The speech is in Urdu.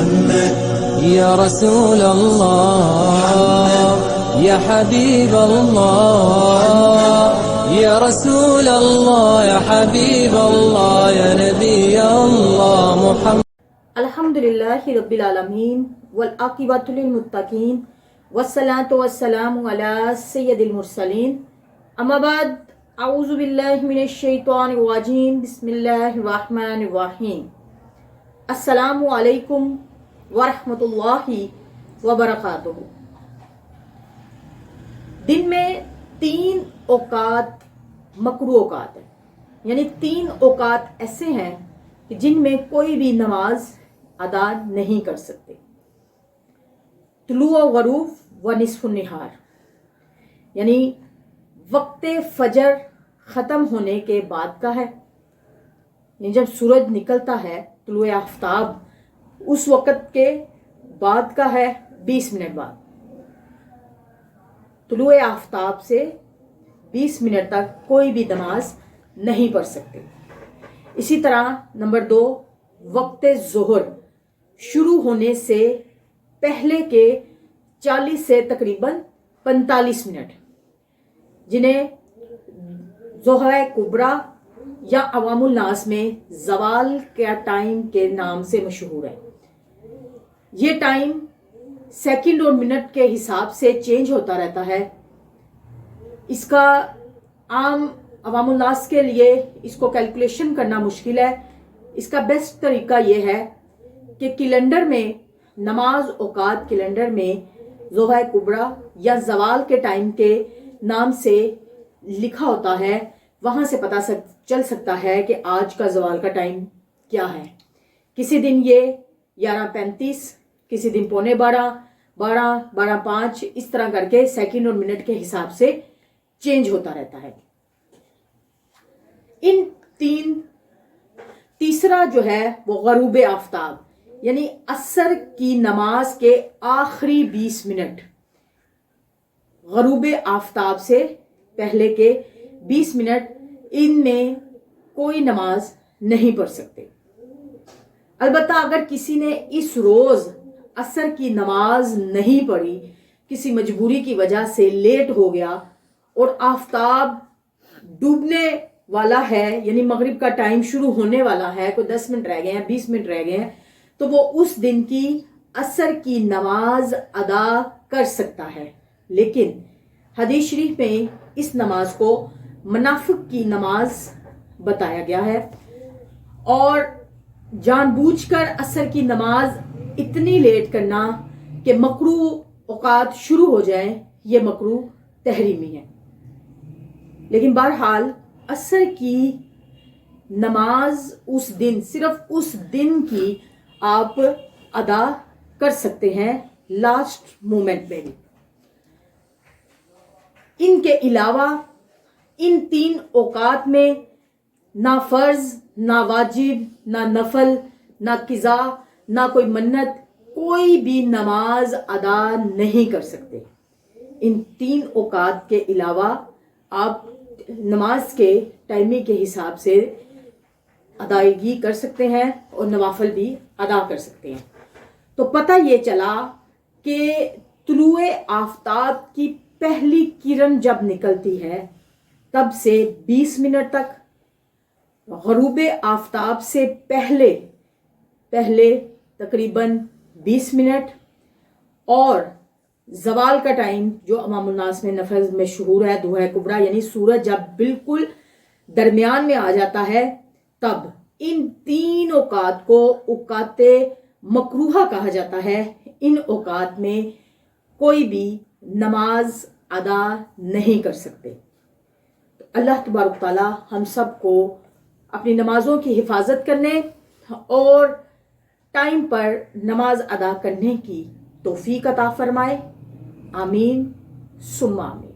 یا رسول اللہ یا حبیب اللہ یا رسول اللہ یا حبیب اللہ یا نبی اللہ محمد. الحمدللہ رب العالمین والعاقبۃ للمتقین والصلاۃ والسلام علی سید المرسلین. اما بعد، اعوذ باللہ من الشیطان الرجیم، بسم اللہ الرحمن الرحیم. السلام علیکم ورحمۃ اللہ وبرکاتہ. دن میں 3 اوقات مکروہ اوقات ہیں، یعنی 3 اوقات ایسے ہیں کہ جن میں کوئی بھی نماز ادا نہیں کر سکتے. طلوع غروب و نصف النہار، یعنی وقت فجر ختم ہونے کے بعد کا ہے، یعنی جب سورج نکلتا ہے طلوع آفتاب اس وقت کے بعد کا ہے 20 منٹ بعد. طلوع آفتاب سے 20 منٹ تک کوئی بھی نماز نہیں پڑھ سکتے. اسی طرح نمبر 2، وقت ظہر شروع ہونے سے پہلے کے 40 سے تقریباً 45 منٹ، جنہیں ظہر کبریٰ یا عوام الناس میں زوال کا ٹائم کے نام سے مشہور ہے. یہ ٹائم سیکنڈ اور منٹ کے حساب سے چینج ہوتا رہتا ہے. اس کا عام عوام الناس کے لیے اس کو کیلکولیشن کرنا مشکل ہے. اس کا بیسٹ طریقہ یہ ہے کہ کیلنڈر میں، نماز اوقات کیلنڈر میں ظہر کبریٰ یا زوال کے ٹائم کے نام سے لکھا ہوتا ہے. وہاں سے پتہ چل سکتا ہے کہ آج کا زوال کا ٹائم کیا ہے. کسی دن یہ 11:35، کسی دن 11:45، 12:05، اس طرح کر کے سیکنڈ اور منٹ کے حساب سے چینج ہوتا رہتا ہے. تیسرا جو ہے وہ غروب آفتاب، یعنی عصر کی نماز کے آخری 20 منٹ، غروب آفتاب سے پہلے کے 20 منٹ، ان میں کوئی نماز نہیں پڑھ سکتے. البتہ اگر کسی نے اس روز عصر کی نماز نہیں پڑھی، کسی مجبوری کی وجہ سے لیٹ ہو گیا اور آفتاب ڈوبنے والا ہے، یعنی مغرب کا ٹائم شروع ہونے والا ہے، کوئی 10 منٹ رہ گئے ہیں، 20 منٹ رہ گئے ہیں، تو وہ اس دن کی عصر کی نماز ادا کر سکتا ہے. لیکن حدیث شریف میں اس نماز کو منافق کی نماز بتایا گیا ہے، اور جان بوجھ کر عصر کی نماز اتنی لیٹ کرنا کہ مکروہ اوقات شروع ہو جائیں، یہ مکروہ تحریمی ہے. لیکن بہرحال عصر کی نماز اس دن، صرف اس دن کی آپ ادا کر سکتے ہیں، لاسٹ مومنٹ میں بھی. ان کے علاوہ ان 3 اوقات میں نہ فرض، نہ واجب، نہ نفل، نہ قضا، نہ کوئی منت، کوئی بھی نماز ادا نہیں کر سکتے. ان 3 اوقات کے علاوہ آپ نماز کے ٹائمنگ کے حساب سے ادائیگی کر سکتے ہیں اور نوافل بھی ادا کر سکتے ہیں. تو پتہ یہ چلا کہ طلوع آفتاب کی پہلی کرن جب نکلتی ہے تب سے 20 منٹ تک، غروب آفتاب سے پہلے تقریباً 20 منٹ، اور زوال کا ٹائم جو عوام الناس میں نفل مشہور ہے ظہر کبریٰ، یعنی سورج جب بالکل درمیان میں آ جاتا ہے تب. ان 3 اوقات کو اوقات مکروہ کہا جاتا ہے. ان اوقات میں کوئی بھی نماز ادا نہیں کر سکتے. اللہ تبارک تعالی ہم سب کو اپنی نمازوں کی حفاظت کرنے اور ٹائم پر نماز ادا کرنے کی توفیق عطا فرمائے. آمین ثم آمین.